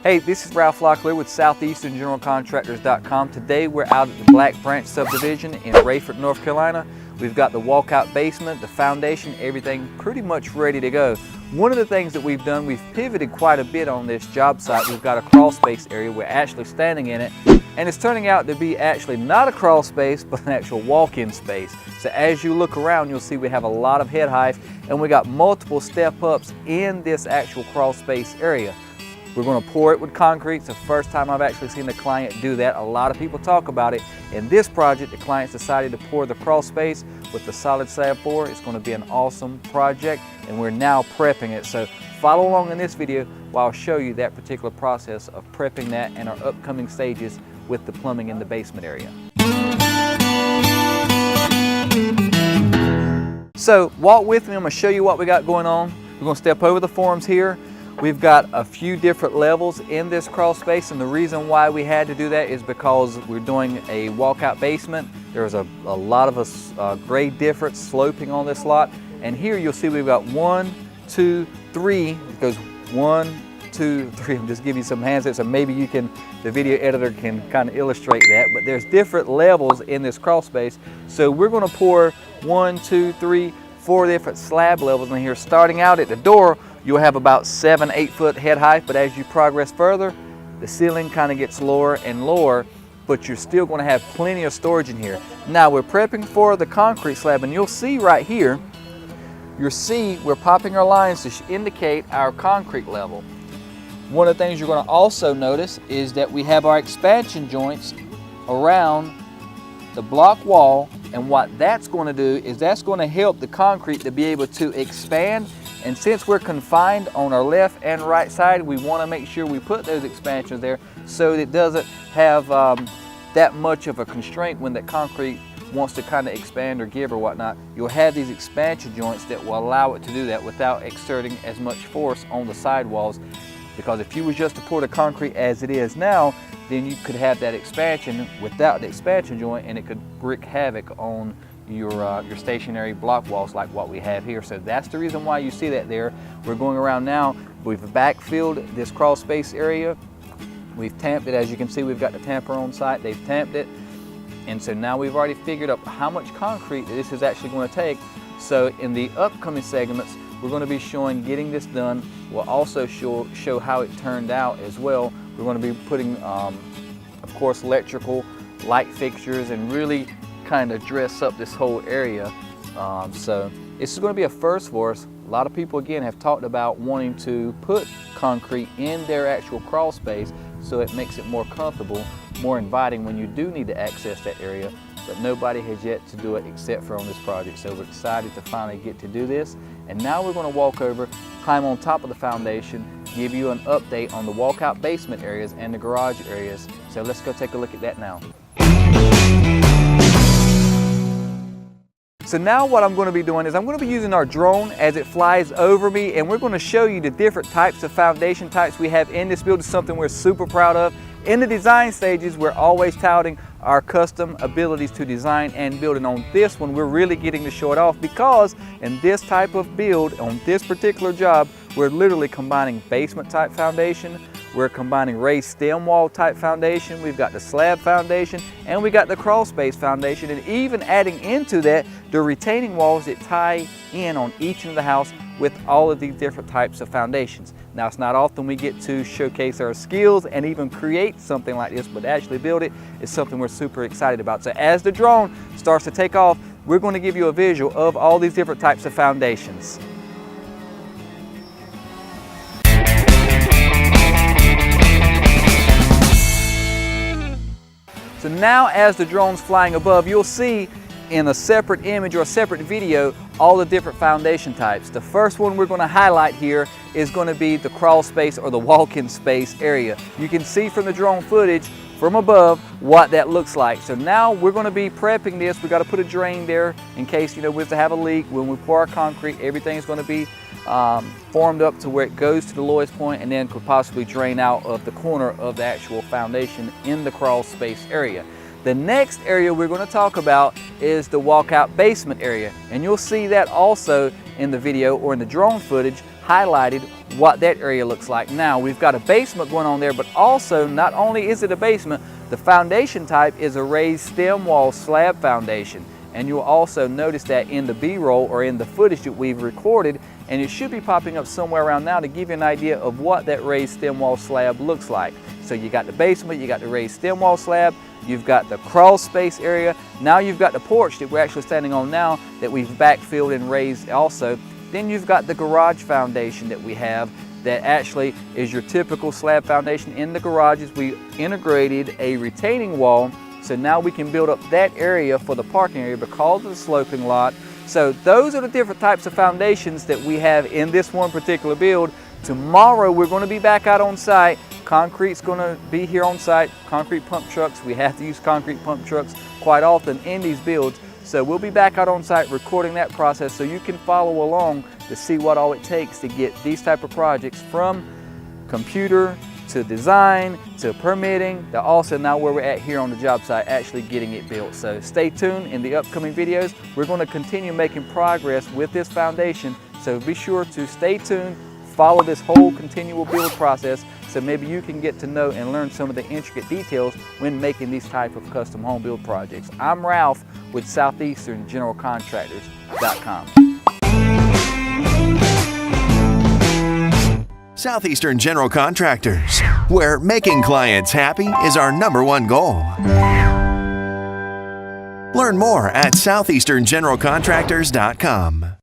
Hey, this is Ralph Locklear with SoutheasternGeneralContractors.com. Today we're out at the Black Branch subdivision in Rayford, North Carolina. We've got the walkout basement, the foundation, everything pretty much ready to go. One of the things that we've done, we've pivoted quite a bit on this job site. We've got a crawl space area. We're actually standing in it, and it's turning out to be actually not a crawl space, but an actual walk-in space. So as you look around, you'll see we have a lot of head height, and we got multiple step-ups in this actual crawl space area. We're going to pour it with concrete. It's the first time I've actually seen the client do that. A lot of people talk about it. In this project, the client's decided to pour the crawl space with the solid slab pour. It's going to be an awesome project, and we're now prepping it. So follow along in this video while I'll show you that particular process of prepping that and our upcoming stages with the plumbing in the basement area. So walk with me. I'm going to show you what we got going on. We're going to step over the forms here. We've got a few different levels in this crawl space, and the reason why we had to do that is because we're doing a walkout basement. There's a lot of grade difference sloping on this lot, and here you'll see we've got 1, 2, 3. It goes 1, 2, 3. I'm just giving you some hands, so maybe you can, the video editor can kind of illustrate that, but there's different levels in this crawl space. So we're going to pour 1, 2, 3, 4 different slab levels in here. Starting out at the door, you'll have about 7, 8 foot head height, but as you progress further, the ceiling kind of gets lower and lower, but you're still going to have plenty of storage in here. Now we're prepping for the concrete slab, and you'll see right here, we're popping our lines to indicate our concrete level. One of the things you're going to also notice is that we have our expansion joints around the block wall, and what that's going to do is that's going to help the concrete to be able to expand. And since we're confined on our left and right side, we want to make sure we put those expansions there so that it doesn't have that much of a constraint when the concrete wants to kind of expand or give or whatnot. You'll have these expansion joints that will allow it to do that without exerting as much force on the sidewalls. Because if you was just to pour the concrete as it is now, then you could have that expansion without the expansion joint, and it could wreak havoc on your stationary block walls like what we have here. So that's the reason why you see that there. We're going around now. We've backfilled this crawl space area. We've tamped it. As you can see, we've got the tamper on site. They've tamped it. And so now we've already figured out how much concrete this is actually going to take. So in the upcoming segments, we're going to be showing getting this done. We'll also show how it turned out as well. We're going to be putting, of course, electrical, light fixtures, and really kind of dress up this whole area. So this is going to be a first for us. A lot of people, again, have talked about wanting to put concrete in their actual crawl space so it makes it more comfortable, more inviting when you do need to access that area, but nobody has yet to do it except for on this project. So we're excited to finally get to do this. And now we're going to walk over, climb on top of the foundation, give you an update on the walkout basement areas and the garage areas. So let's go take a look at that now. So now what I'm going to be doing is I'm going to be using our drone as it flies over me, and we're going to show you the different types of foundation types we have in this building, something we're super proud of. In the design stages, we're always touting our custom abilities to design and build, and on this one, we're really getting to show it off because in this type of build, on this particular job, we're literally combining basement type foundation, we're combining raised stem wall type foundation, we've got the slab foundation, and we got the crawl space foundation, and even adding into that the retaining walls that tie in on each end of the house with all of these different types of foundations. Now, it's not often we get to showcase our skills and even create something like this, but actually build it is something we're super excited about. So as the drone starts to take off, we're going to give you a visual of all these different types of foundations. So now as the drone's flying above, you'll see in a separate image or a separate video all the different foundation types. The first one we're going to highlight here is going to be the crawl space or the walk-in space area. You can see from the drone footage from above what that looks like. So now we're going to be prepping this. We got to put a drain there in case, we have to have a leak. When we pour our concrete, everything's going to be formed up to where it goes to the lowest point and then could possibly drain out of the corner of the actual foundation in the crawl space area. The next area we're going to talk about is the walkout basement area, and you'll see that also in the video or in the drone footage highlighted what that area looks like. Now we've got a basement going on there, but also not only is it a basement, the foundation type is a raised stem wall slab foundation. And you'll also notice that in the B-roll or in the footage that we've recorded, and it should be popping up somewhere around now to give you an idea of what that raised stem wall slab looks like. So you got the basement, you got the raised stem wall slab, you've got the crawl space area, now you've got the porch that we're actually standing on now that we've backfilled and raised also. Then you've got the garage foundation that we have that actually is your typical slab foundation. In the garages we integrated a retaining wall, so now we can build up that area for the parking area because of the sloping lot. So those are the different types of foundations that we have in this one particular build. Tomorrow we're going to be back out on site. Concrete's going to be here on site. Concrete pump trucks. We have to use concrete pump trucks quite often in these builds. So we'll be back out on site recording that process so you can follow along to see what all it takes to get these type of projects from computer to design to permitting to also now where we're at here on the job site actually getting it built. So stay tuned. In the upcoming videos we're going to continue making progress with this foundation, so be sure to stay tuned, follow this whole continual build process so maybe you can get to know and learn some of the intricate details when making these type of custom home build projects. I'm Ralph with Southeastern General Contractors.com. Southeastern General Contractors, where making clients happy is our #1 goal. Learn more at southeasterngeneralcontractors.com.